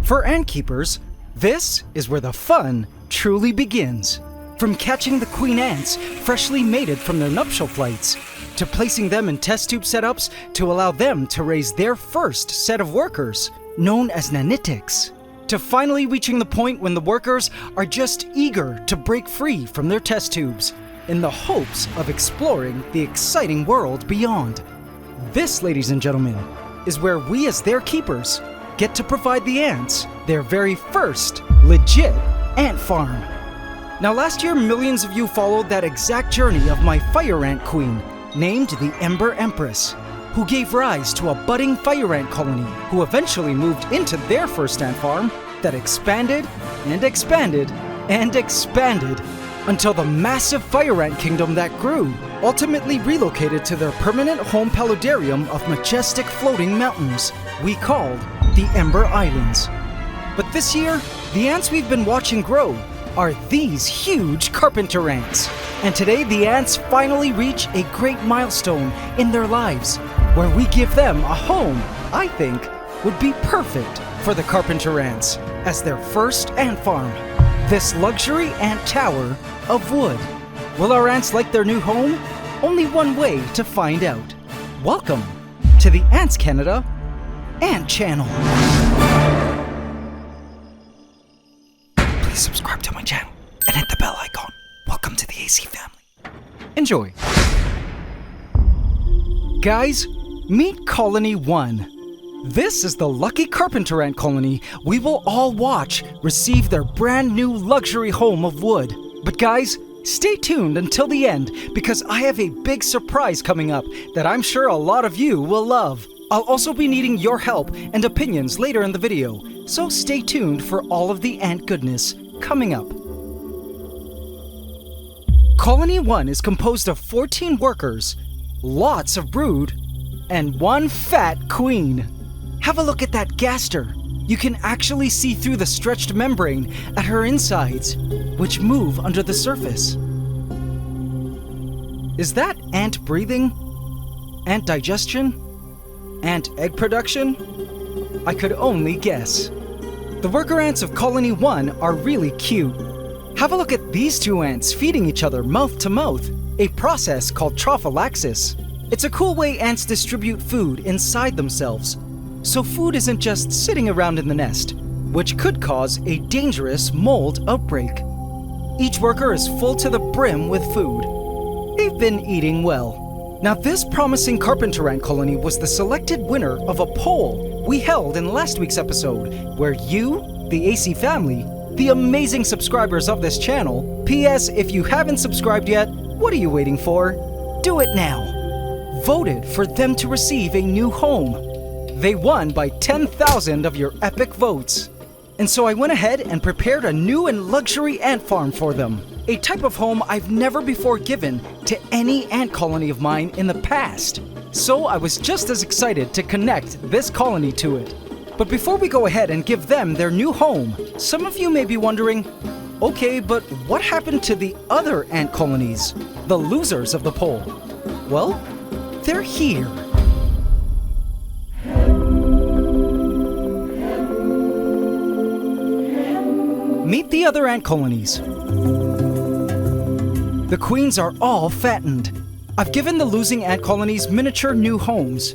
For ant keepers, this is where the fun truly begins. From catching the queen ants freshly mated from their nuptial flights, to placing them in test tube setups to allow them to raise their first set of workers, known as nanitics, to finally reaching the point when the workers are just eager to break free from their test tubes in the hopes of exploring the exciting world beyond. This, ladies and gentlemen, is where we as their keepers get to provide the ants their very first legit ant farm. Now last year, millions of you followed that exact journey of my fire ant queen, named the Ember Empress, who gave rise to a budding fire ant colony who eventually moved into their first ant farm that expanded and expanded and expanded until the massive fire ant kingdom that grew ultimately relocated to their permanent home paludarium of majestic floating mountains we called the Ember Islands. But this year, the ants we've been watching grow are these huge Carpenter ants. And today the ants finally reach a great milestone in their lives where we give them a home I think would be perfect for the Carpenter ants as their first ant farm. This luxury ant tower of wood. Will our ants like their new home? Only one way to find out. Welcome to the AntsCanada Ant Channel. Please subscribe to my channel and hit the bell icon. Welcome to the AC family. Enjoy. Guys, meet Colony 1. This is the lucky Carpenter ant colony we will all watch receive their brand new luxury home of wood. But guys, stay tuned until the end because I have a big surprise coming up that I'm sure a lot of you will love. I'll also be needing your help and opinions later in the video, so stay tuned for all of the ant goodness coming up. Colony 1 is composed of 14 workers, lots of brood, and one fat queen. Have a look at that gaster. You can actually see through the stretched membrane at her insides, which move under the surface. Is that ant breathing? Ant digestion? Ant egg production? I could only guess. The worker ants of Colony 1 are really cute. Have a look at these two ants feeding each other mouth to mouth, a process called trophallaxis. It's a cool way ants distribute food inside themselves, so food isn't just sitting around in the nest, which could cause a dangerous mold outbreak. Each worker is full to the brim with food. They've been eating well. Now this promising Carpenter ant colony was the selected winner of a poll we held in last week's episode, where you, the AC family, the amazing subscribers of this channel, P.S. if you haven't subscribed yet, what are you waiting for? Do it now. Voted for them to receive a new home. They won by 10,000 of your epic votes. And so I went ahead and prepared a new and luxury ant farm for them. A type of home I've never before given to any ant colony of mine in the past. So I was just as excited to connect this colony to it. But before we go ahead and give them their new home, some of you may be wondering, okay, but what happened to the other ant colonies, the losers of the poll? Well, they're here. Meet the other ant colonies. The queens are all fattened. I've given the losing ant colonies miniature new homes.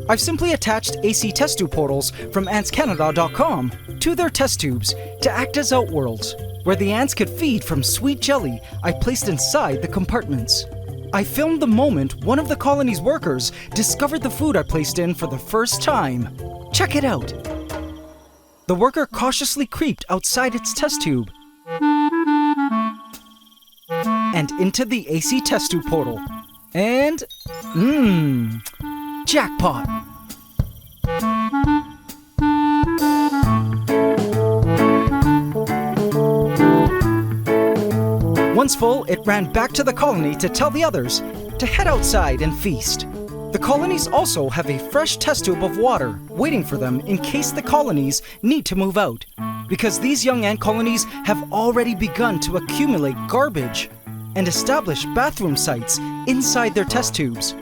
I've simply attached AC test tube portals from AntsCanada.com to their test tubes to act as outworlds, where the ants could feed from sweet jelly I placed inside the compartments. I filmed the moment one of the colony's workers discovered the food I placed in for the first time. Check it out. The worker cautiously creeped outside its test tube and into the AC test tube portal. And, jackpot! Once full, it ran back to the colony to tell the others to head outside and feast. The colonies also have a fresh test tube of water waiting for them in case the colonies need to move out, because these young ant colonies have already begun to accumulate garbage and establish bathroom sites inside their test tubes.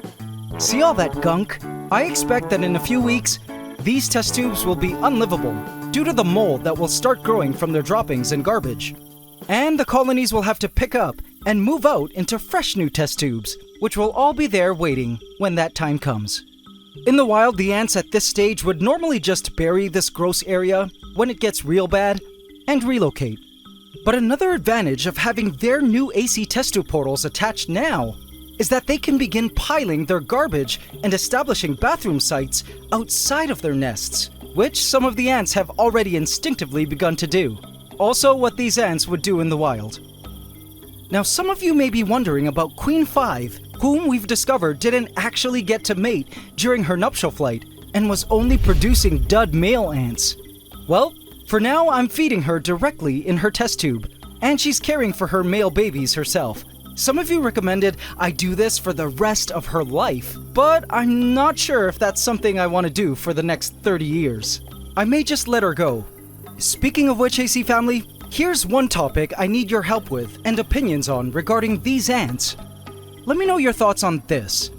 See all that gunk? I expect that in a few weeks, these test tubes will be unlivable, due to the mold that will start growing from their droppings and garbage. And the colonies will have to pick up and move out into fresh new test tubes, which will all be there waiting when that time comes. In the wild, the ants at this stage would normally just bury this gross area when it gets real bad and relocate. But another advantage of having their new AC test tube portals attached now is that they can begin piling their garbage and establishing bathroom sites outside of their nests, which some of the ants have already instinctively begun to do. Also what these ants would do in the wild. Now some of you may be wondering about Queen 5, whom we've discovered didn't actually get to mate during her nuptial flight and was only producing dud male ants. Well, for now I'm feeding her directly in her test tube, and she's caring for her male babies herself. Some of you recommended I do this for the rest of her life, but I'm not sure if that's something I want to do for the next 30 years. I may just let her go. Speaking of which, AC family, here's one topic I need your help with and opinions on regarding these ants. Let me know your thoughts on this.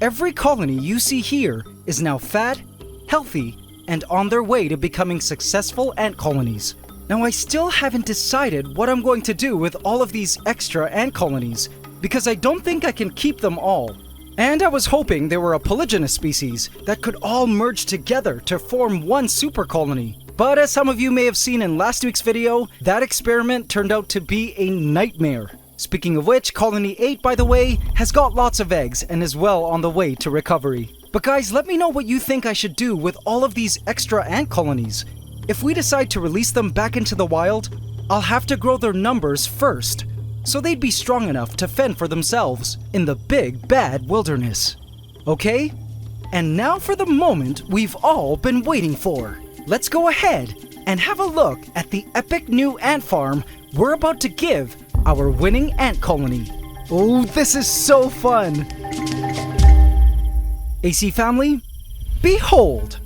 Every colony you see here is now fat, healthy, and on their way to becoming successful ant colonies. Now I still haven't decided what I'm going to do with all of these extra ant colonies, because I don't think I can keep them all. And I was hoping they were a polygynous species that could all merge together to form one super colony. But as some of you may have seen in last week's video, that experiment turned out to be a nightmare. Speaking of which, Colony 8, by the way, has got lots of eggs and is well on the way to recovery. But guys, let me know what you think I should do with all of these extra ant colonies. If we decide to release them back into the wild, I'll have to grow their numbers first, so they'd be strong enough to fend for themselves in the big, bad wilderness. Okay? And now for the moment we've all been waiting for. Let's go ahead and have a look at the epic new ant farm we're about to give our winning ant colony. Oh, this is so fun! AC family, behold!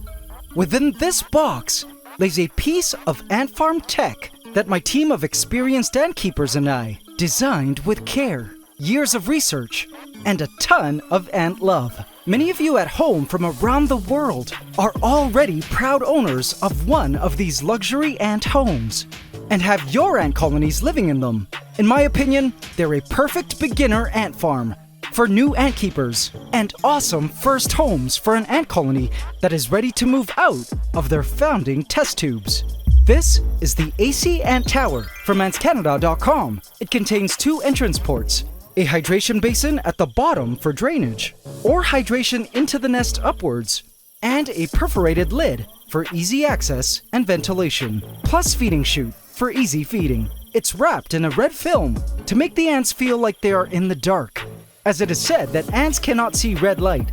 Within this box lays a piece of ant farm tech that my team of experienced ant keepers and I designed with care, years of research, and a ton of ant love. Many of you at home from around the world are already proud owners of one of these luxury ant homes and have your ant colonies living in them. In my opinion, they're a perfect beginner ant farm for new ant keepers and awesome first homes for an ant colony that is ready to move out of their founding test tubes. This is the AC Ant Tower from AntsCanada.com. It contains 2 entrance ports, a hydration basin at the bottom for drainage, or hydration into the nest upwards, and a perforated lid for easy access and ventilation, plus feeding chute for easy feeding. It's wrapped in a red film to make the ants feel like they are in the dark, as it is said that ants cannot see red light.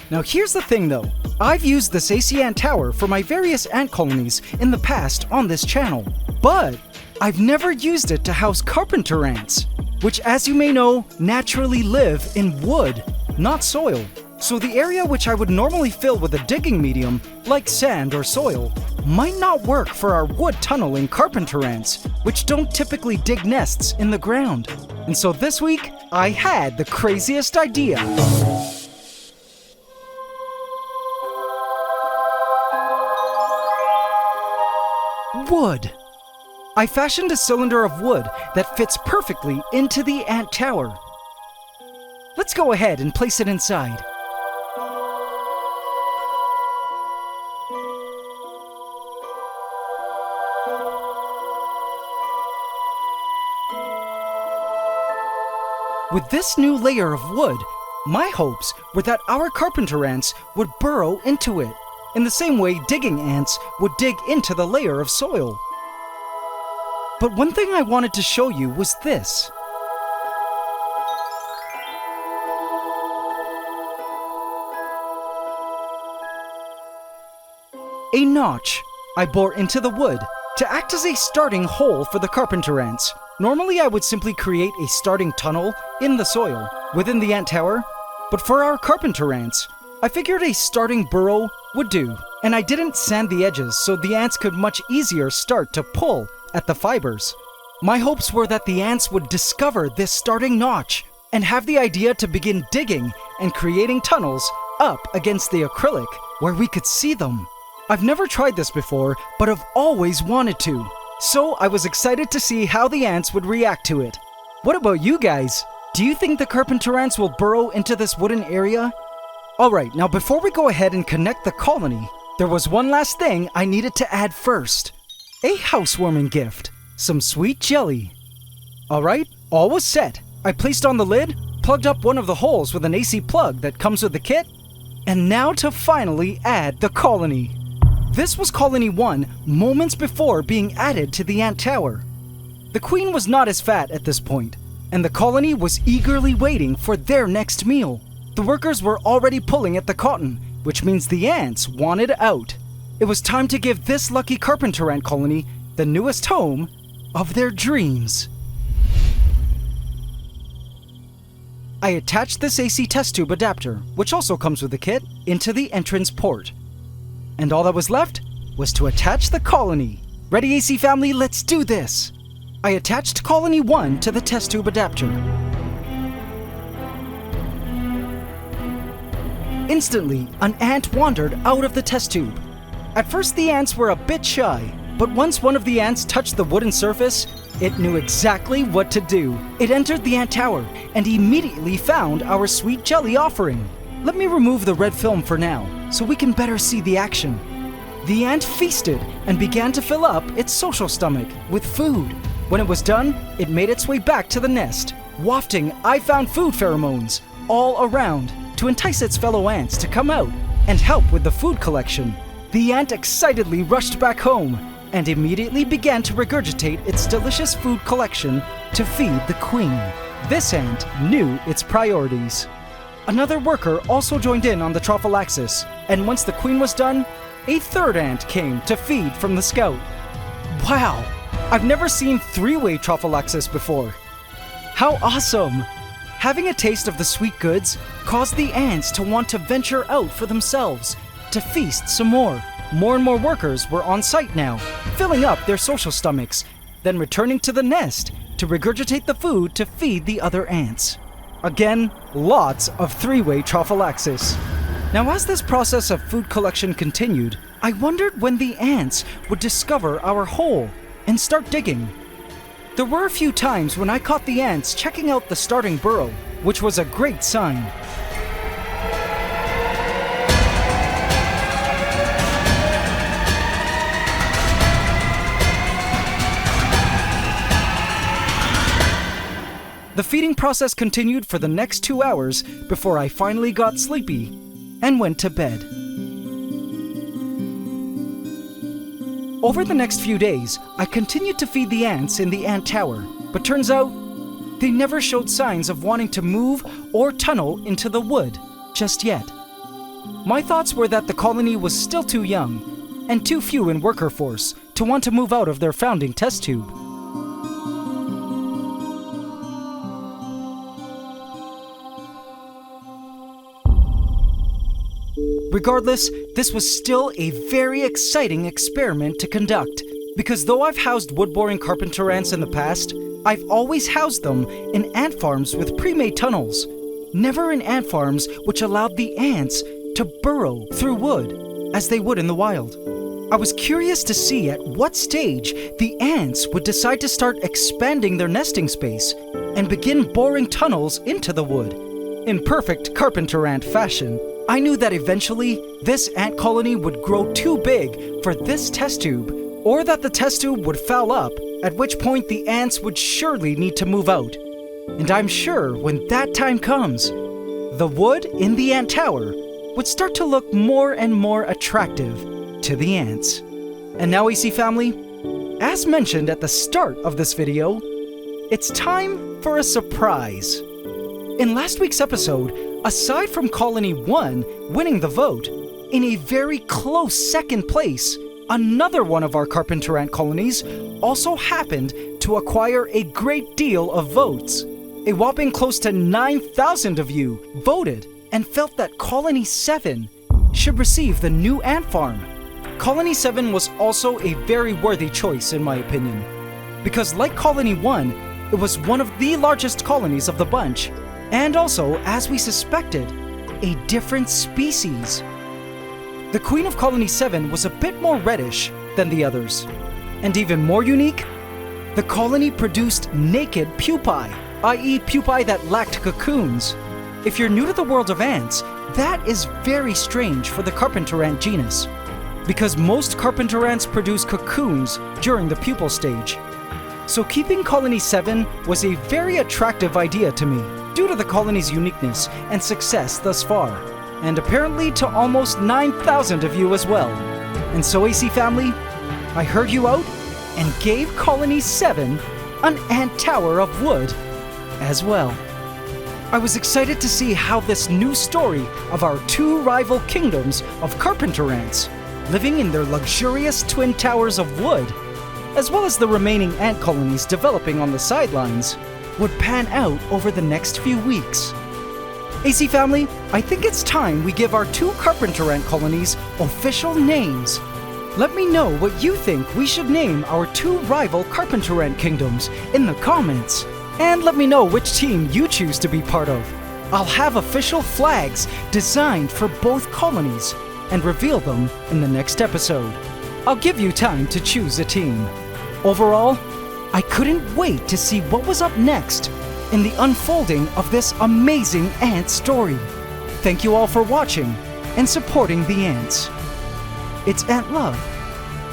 Now here's the thing though, I've used this AC Ant Tower for my various ant colonies in the past on this channel, but I've never used it to house carpenter ants, which as you may know, naturally live in wood, not soil. So the area which I would normally fill with a digging medium, like sand or soil, might not work for our wood tunneling carpenter ants, which don't typically dig nests in the ground. And so this week, I had the craziest idea. Wood. I fashioned a cylinder of wood that fits perfectly into the ant tower. Let's go ahead and place it inside. With this new layer of wood, my hopes were that our carpenter ants would burrow into it, in the same way digging ants would dig into the layer of soil. But one thing I wanted to show you was this. A notch I bore into the wood to act as a starting hole for the carpenter ants. Normally I would simply create a starting tunnel in the soil within the ant tower, but for our carpenter ants, I figured a starting burrow would do, and I didn't sand the edges so the ants could much easier start to pull at the fibers. My hopes were that the ants would discover this starting notch and have the idea to begin digging and creating tunnels up against the acrylic where we could see them. I've never tried this before, but I've always wanted to. So I was excited to see how the ants would react to it. What about you guys? Do you think the Carpenter ants will burrow into this wooden area? Alright, now before we go ahead and connect the colony, there was one last thing I needed to add first. A housewarming gift. Some sweet jelly. Alright, all was set. I placed on the lid, plugged up one of the holes with an AC plug that comes with the kit, and now to finally add the colony. This was Colony 1 moments before being added to the ant tower. The queen was not as fat at this point, and the colony was eagerly waiting for their next meal. The workers were already pulling at the cotton, which means the ants wanted out. It was time to give this lucky Carpenter ant colony the newest home of their dreams. I attached this AC test tube adapter, which also comes with the kit, into the entrance port. And all that was left was to attach the colony. Ready, AC family? Let's do this! I attached Colony 1 to the test tube adapter. Instantly, an ant wandered out of the test tube. At first, the ants were a bit shy, but once one of the ants touched the wooden surface, it knew exactly what to do. It entered the ant tower and immediately found our sweet jelly offering. Let me remove the red film for now, so we can better see the action. The ant feasted and began to fill up its social stomach with food. When it was done, it made its way back to the nest, wafting "I found food" pheromones all around to entice its fellow ants to come out and help with the food collection. The ant excitedly rushed back home and immediately began to regurgitate its delicious food collection to feed the queen. This ant knew its priorities. Another worker also joined in on the trophallaxis, and once the queen was done, a third ant came to feed from the scout. Wow! I've never seen three-way trophallaxis before. How awesome! Having a taste of the sweet goods caused the ants to want to venture out for themselves, to feast some more. More and more workers were on site now, filling up their social stomachs, then returning to the nest to regurgitate the food to feed the other ants. Again, lots of three-way trophallaxis. Now, as this process of food collection continued, I wondered when the ants would discover our hole and start digging. There were a few times when I caught the ants checking out the starting burrow, which was a great sign. The feeding process continued for the next 2 hours before I finally got sleepy and went to bed. Over the next few days, I continued to feed the ants in the ant tower, but turns out they never showed signs of wanting to move or tunnel into the wood just yet. My thoughts were that the colony was still too young and too few in worker force to want to move out of their founding test tube. Regardless, this was still a very exciting experiment to conduct, because though I've housed wood-boring carpenter ants in the past, I've always housed them in ant farms with pre-made tunnels, never in ant farms which allowed the ants to burrow through wood as they would in the wild. I was curious to see at what stage the ants would decide to start expanding their nesting space and begin boring tunnels into the wood. In perfect carpenter ant fashion, I knew that eventually this ant colony would grow too big for this test tube, or that the test tube would foul up, at which point the ants would surely need to move out. And I'm sure when that time comes, the wood in the ant tower would start to look more and more attractive to the ants. And now, AC family, as mentioned at the start of this video, it's time for a surprise. In last week's episode, aside from Colony 1 winning the vote, in a very close second place, another one of our carpenter ant colonies also happened to acquire a great deal of votes. A whopping close to 9,000 of you voted and felt that Colony 7 should receive the new ant farm. Colony 7 was also a very worthy choice in my opinion, because like Colony 1, it was one of the largest colonies of the bunch, and also, as we suspected, a different species. The queen of Colony 7 was a bit more reddish than the others. And even more unique, the colony produced naked pupae, i.e. pupae that lacked cocoons. If you're new to the world of ants, that is very strange for the Carpenter ant genus, because most Carpenter ants produce cocoons during the pupal stage. So keeping Colony 7 was a very attractive idea to me, due to the colony's uniqueness and success thus far, and apparently to almost 9,000 of you as well. And so AC family, I heard you out and gave Colony 7 an ant tower of wood as well. I was excited to see how this new story of our two rival kingdoms of Carpenter ants, living in their luxurious twin towers of wood, as well as the remaining ant colonies developing on the sidelines, would pan out over the next few weeks. AC family, I think it's time we give our two Carpenter ant colonies official names. Let me know what you think we should name our two rival Carpenter ant kingdoms in the comments. And let me know which team you choose to be part of. I'll have official flags designed for both colonies and reveal them in the next episode. I'll give you time to choose a team. Overall, I couldn't wait to see what was up next in the unfolding of this amazing ant story. Thank you all for watching and supporting the ants. It's Ant Love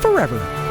forever.